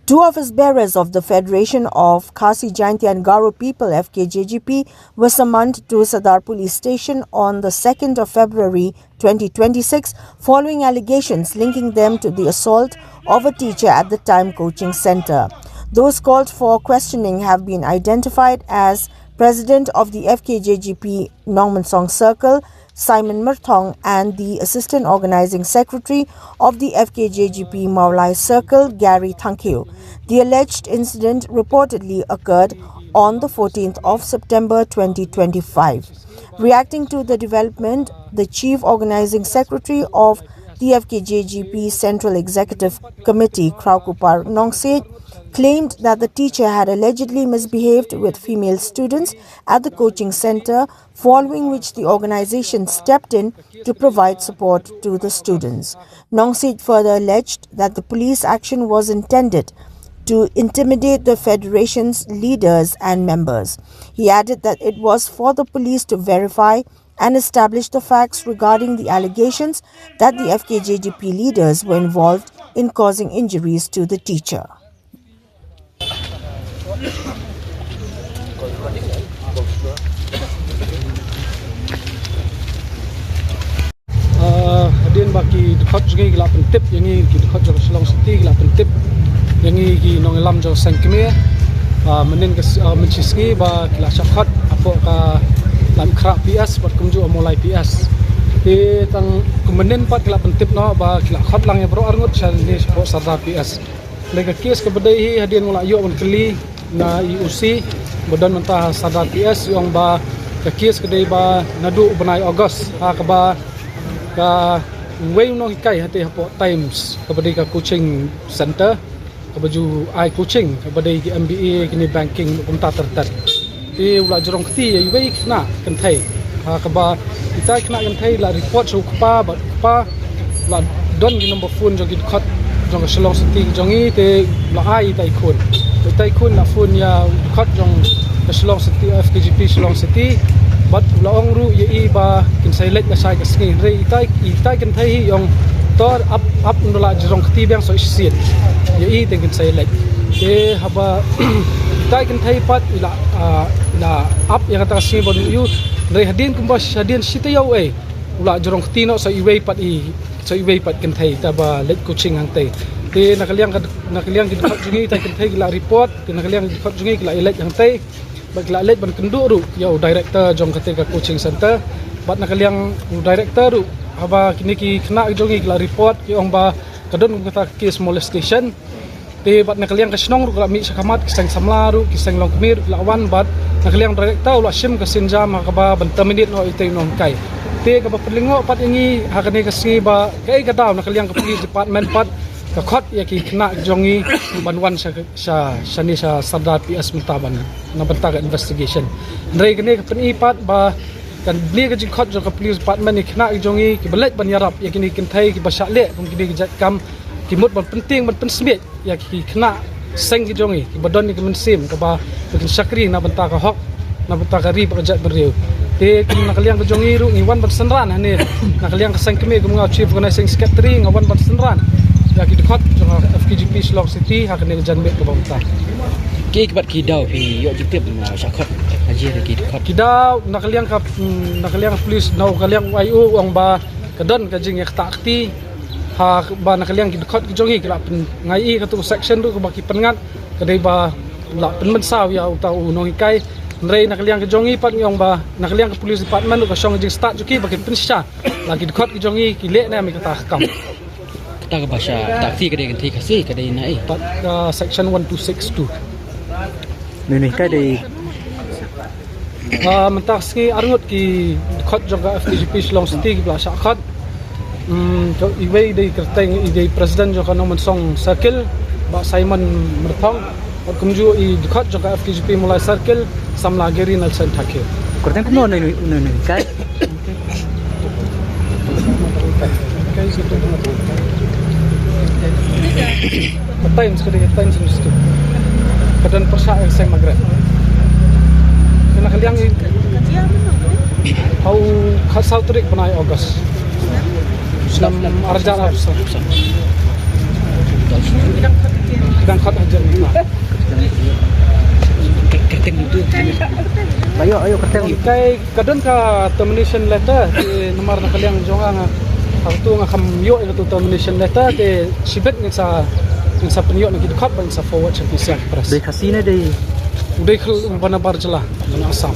Two office bearers of the Federation of Fkjgp and Garo People Fkjgp were summoned to Sadar police station on the 2nd of February 2026 following allegations linking them to the assault of a teacher at the time coaching center. Those called for questioning have been identified as President of the Fkjgp Nongmansong Circle, Simon Murthong, and the Assistant Organizing Secretary of the Fkjgp Maulai Circle, Gary Thankeu. The alleged incident reportedly occurred on the 14th of September 2025. Reacting to the development, the Chief Organizing Secretary of the Fkjgp Central Executive Committee, Kraukupar Nongset, claimed that the teacher had allegedly misbehaved with female students at the coaching center, following which the organization stepped in to provide support to the students. Nongset further alleged that the police action was intended to intimidate the federation's leaders and members. He added that it was for the police to verify and establish the facts regarding the allegations that the Fkjgp leaders were involved in causing injuries to the teacher. Hadin baki dekat juga gila pentip yang ini dekat juga Selong City gila pentip yang ini ki nong lam jo Fkjgp menin ke mencisngi ba gila syakhat apa ka lam krak PS buat kumju mulai PS di tang kemenin pat gila pentip no ba gila khat lang ya bro arngut sal ni support Sadar PS lega kes ke bedai hadin mula yo on keli na IUC badan mentah Sadar PS yang ba ke kes kedai ba nadu benai Ogos ha ka ba ka way no kai hati hapo times kabadi ka coaching center kabaju ai coaching kabadi ki MBA kini banking unta tertat ti ula jorong kti ya way kena kentai ha kaba kita kena kentai la report su kpa ba kpa la don ki number phone jogi khat jong Selong City jongi te la ai tai kun la phone ya khat jong Selong City Fkjgp Selong City but laong ru ye ba kin select la sai ka skin re itai kan thai yong tor up ndola jrong khti bang so sit ye ten kin select ke haba itai kan thai pat ila up yang kata skin bon yu re hadin kumba hadin sita yau ula jrong khti no so iwei pat kan thai ta ba let coaching ang tai te nakaliang ki khat jungi tai kan thai la report ke nakaliang ki khat jungi la elect ang tai bagla let ban kendu ru yo director jong ketika coaching center bat nakaliang director ru haba kini ki kena jongi la report ki ong ba kadon kata case molestation te bat nakaliang kasnong ru la mi sakamat kisang samla ru kisang longkmir la wan bat nakaliang director la sim ka sinjam ka ba ban terminate no ite nong kai te ka ba perlingo pat ingi hakane ka si ba kai ka daw nakaliang ka police department pat ka khot ya ki kena jongi banwan sa Sadar PS mentaban na banta ka investigation ndre kene ka penipat ba kan bli ka jing khot jo ka police department ni kena jongi ki belet ban yarap ya kini kintai ki basale kum kini jat kam ki mut ban penting ban pensmit ya ki kena seng ki jongi ki badon ni ki mensim ka ba bikin sakri na banta ka hok na banta ka ri ba jat beriu te kin nakaliang ka jongi ru ngi wan ban senran ani nakaliang ka seng kemi ku ngau chief organizing secretary ngawan ban senran lagi dekat dengan Fkjgp Selong City hakane janbek ke bangta ke kebat kidau pi yo jipep syakhat haji lagi dekat kidau nakaliang polis nau kaliang IU wang ba kadon ka jing yak takti ha ba nakaliang dekat jongi kala ngai ka tu section tu ka baki pengat kadai ba la penmen saw ya utau nong kai nrei nakaliang ka jongi pat yong ba nakaliang ka police department ka song jing start juki baki pensha lagi dekat ki jongi ki le na mi kata kam tak bahasa taksi kedai ganti kasih kedai naik section 1262 ni kedai mentah ski arngut ki khot juga Fkjgp Selong City ki bla syakhat jo iwei dei kerteng idei president jo kana Nongmansong Circle ba Simon Murthong और kumju I khot juga Fkjgp Maulai Circle samla Gary Nelson thake kerteng kuno ni kai situ times itu kadang persa yang saya magret kena kaliang how khasau trik benai Ogos 6 arja Kedang khat hajar ni. Kerteng itu. Ayo kerteng. Kai kadon ka termination letter ke nomor nak kalian jonga tu ngam yo itu termination letter ke sibet ni sa penyo nak khat ban sa forward sa pisa pres. Dei khasina dei. Udai khul bana bar jala bana asam.